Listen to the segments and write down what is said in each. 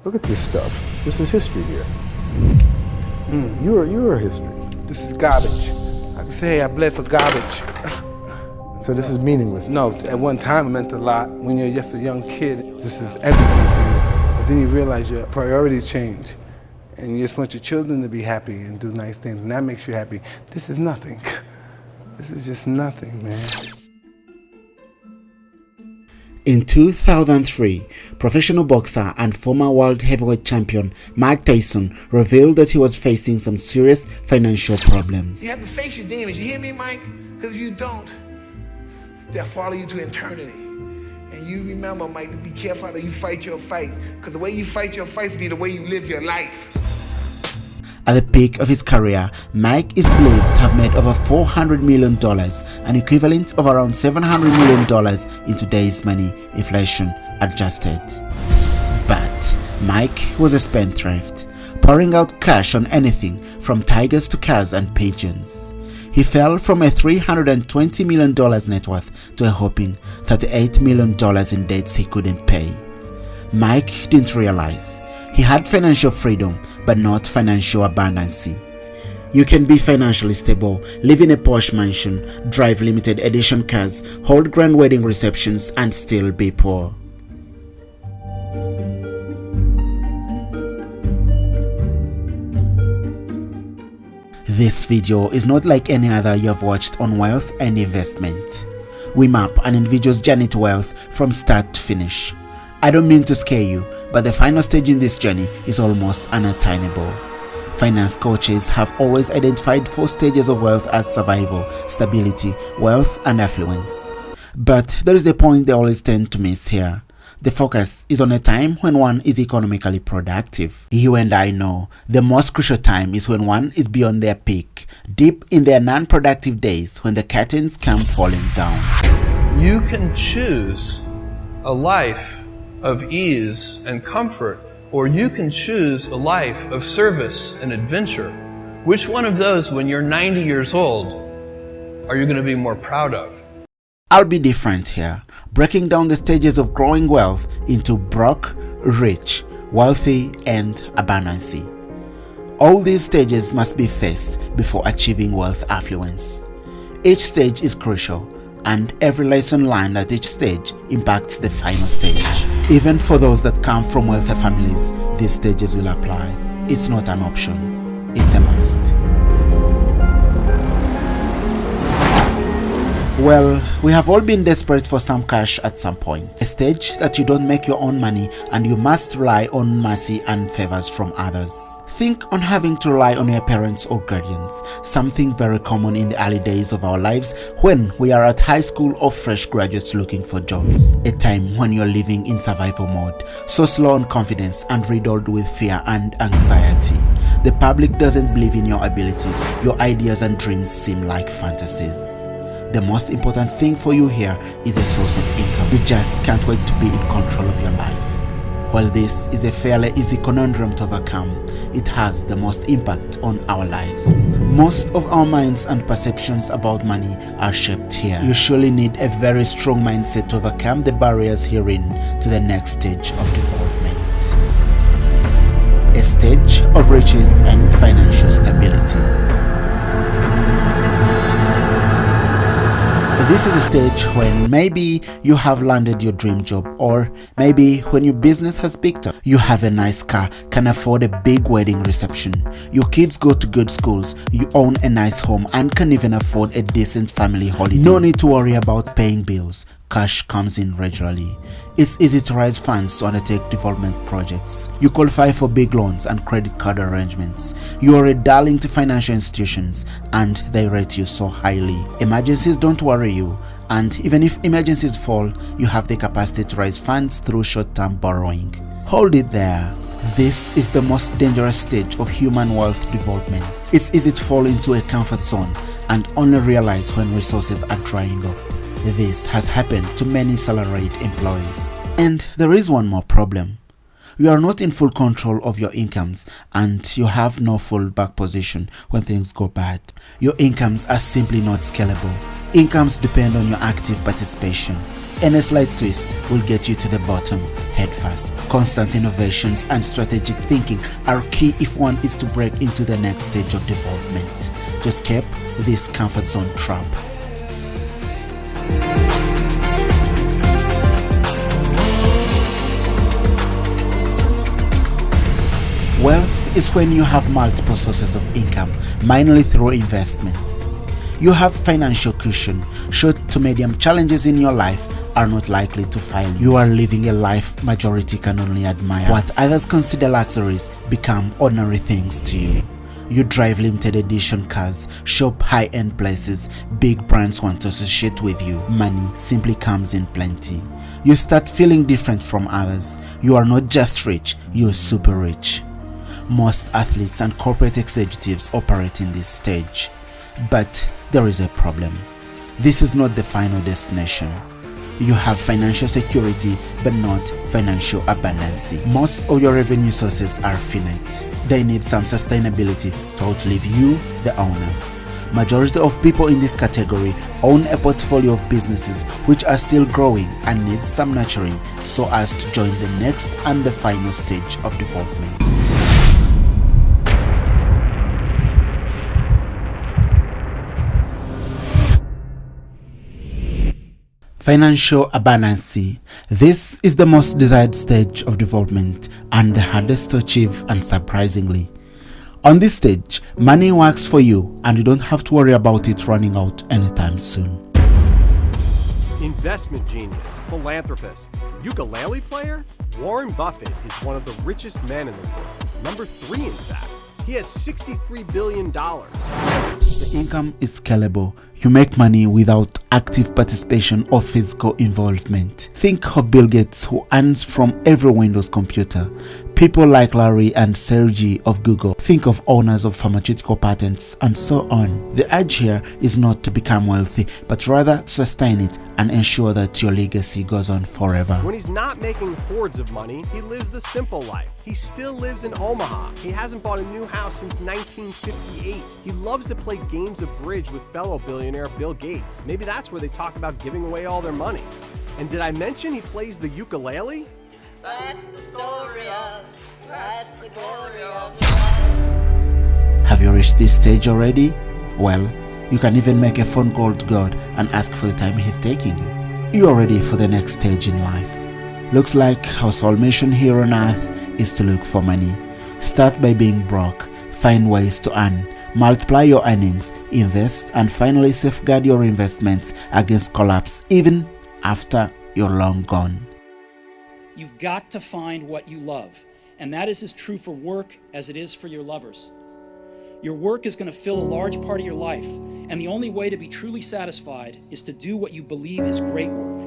Look at this stuff. This is history here. You're history. This is garbage. I can say, hey, I bled for garbage. So this is meaningless. No, at one time it meant a lot. When you're just a young kid, this is everything to you. But then you realize your priorities change. And you just want your children to be happy and do nice things, and that makes you happy. This is nothing. This is just nothing, man. In 2003, professional boxer and former world heavyweight champion Mike Tyson revealed that he was facing some serious financial problems. You have to face your demons, you hear me, Mike? Because if you don't, they'll follow you to eternity. And you remember, Mike, to be careful how you fight your fight. Because the way you fight your fight will be the way you live your life. At the peak of his career, Mike is believed to have made over $400 million, an equivalent of around $700 million in today's money, inflation adjusted. But Mike was a spendthrift, pouring out cash on anything from tigers to cars and pigeons. He fell from a $320 million net worth to a whopping $38 million in debts he couldn't pay. Mike didn't realize he had financial freedom, but not financial abundance. You can be financially stable, live in a posh mansion, drive limited edition cars, hold grand wedding receptions, and still be poor. This video is not like any other you have watched on wealth and investment. We map an individual's journey to wealth from start to finish. I don't mean to scare you, but the final stage in this journey is almost unattainable. Finance coaches have always identified 4 stages of wealth as survival, stability, wealth, and affluence. But there is a point they always tend to miss here. The focus is on a time when one is economically productive. You and I know the most crucial time is when one is beyond their peak, deep in their non-productive days when the curtains come falling down. You can choose a life of ease and comfort, or you can choose a life of service and adventure. Which one of those, when you're 90 years old, are you going to be more proud of? I'll be different here, breaking down the stages of growing wealth into broke, rich, wealthy, and abundance. All these stages must be faced before achieving wealth affluence. Each stage is crucial, and every lesson learned at each stage impacts the final stage. Even for those that come from wealthy families, these stages will apply. It's not an option, it's a must. Well, we have all been desperate for some cash at some point. A stage that you don't make your own money and you must rely on mercy and favors from others. Think on having to rely on your parents or guardians, something very common in the early days of our lives when we are at high school or fresh graduates looking for jobs. A time when you're living in survival mode, so slow on confidence and riddled with fear and anxiety. The public doesn't believe in your abilities, your ideas and dreams seem like fantasies. The most important thing for you here is a source of income. You just can't wait to be in control of your life. While this is a fairly easy conundrum to overcome, it has the most impact on our lives. Most of our minds and perceptions about money are shaped here. You surely need a very strong mindset to overcome the barriers herein to the next stage of development. A stage of riches and financial stability. This is a stage when maybe you have landed your dream job, or maybe when your business has picked up, you have a nice car, can afford a big wedding reception, your kids go to good schools, you own a nice home and can even afford a decent family holiday. No need to worry about paying bills. Cash comes in regularly. It's easy to raise funds to undertake development projects. You qualify for big loans and credit card arrangements. You are a darling to financial institutions and they rate you so highly. Emergencies don't worry you, and even if emergencies fall, you have the capacity to raise funds through short-term borrowing. Hold it there. This is the most dangerous stage of human wealth development. It's easy to fall into a comfort zone and only realize when resources are drying up. This has happened to many salaried employees. And there is one more problem. You are not in full control of your incomes and you have no fallback position when things go bad. Your incomes are simply not scalable. Incomes depend on your active participation. Any slight twist will get you to the bottom headfirst. Constant innovations and strategic thinking are key if one is to break into the next stage of development. To escape this comfort zone trap. Wealth is when you have multiple sources of income, mainly through investments. You have financial cushion. Short to medium challenges in your life are not likely to fail. You are living a life majority can only admire. What others consider luxuries become ordinary things to you. You drive limited edition cars, shop high-end places, big brands want to associate with you. Money simply comes in plenty. You start feeling different from others. You are not just rich, you are super rich. Most athletes and corporate executives operate in this stage. But there is a problem. This is not the final destination. You have financial security but not financial abundance. Most of your revenue sources are finite. They need some sustainability to outlive you, the owner. Majority of people in this category own a portfolio of businesses which are still growing and need some nurturing so as to join the next and the final stage of development. Financial abundance. This is the most desired stage of development and the hardest to achieve, unsurprisingly. On this stage, money works for you and you don't have to worry about it running out anytime soon. Investment genius, philanthropist, ukulele player? Warren Buffett is one of the richest men in the world. Number 3, in fact. He has $63 billion. The income is scalable. You make money without active participation or physical involvement. Think of Bill Gates, who earns from every Windows computer. People like Larry and Sergey of Google. Think of owners of pharmaceutical patents and so on. The urge here is not to become wealthy, but rather to sustain it and ensure that your legacy goes on forever. When he's not making hordes of money, he lives the simple life. He still lives in Omaha. He hasn't bought a new house since 1958. He loves to play games of bridge with fellow billionaire Bill Gates. Maybe that's where they talk about giving away all their money. And did I mention he plays the ukulele? That's the story of, that's the glory of. Have you reached this stage already? Well, you can even make a phone call to God and ask for the time He's taking you. You are ready for the next stage in life. Looks like our sole mission here on earth is to look for money. Start by being broke, find ways to earn, multiply your earnings, invest, and finally safeguard your investments against collapse even after you're long gone. You've got to find what you love, and that is as true for work as it is for your lovers. Your work is going to fill a large part of your life, and the only way to be truly satisfied is to do what you believe is great work.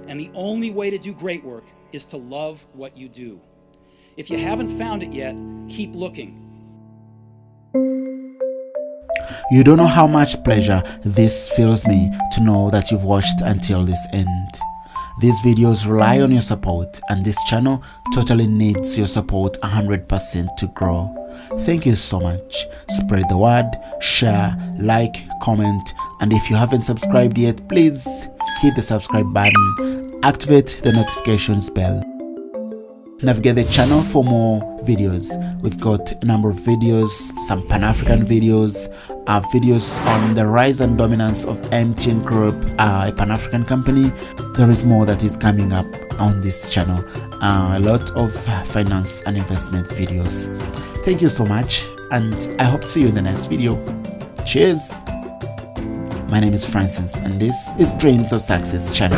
And the only way to do great work is to love what you do. If you haven't found it yet, keep looking. You don't know how much pleasure this fills me to know that you've watched until this end. These videos rely on your support, and this channel totally needs your support 100% to grow. Thank you so much. Spread the word, share, like, comment, and if you haven't subscribed yet, please hit the subscribe button, activate the notifications bell. Navigate the channel for more videos. We've got a number of videos, some Pan-African videos, videos on the rise and dominance of MTN Group, a Pan-African company. There is more that is coming up on this channel. A lot of finance and investment videos. Thank you so much, and I hope to see you in the next video. Cheers! My name is Francis, and this is Dreams of Success channel.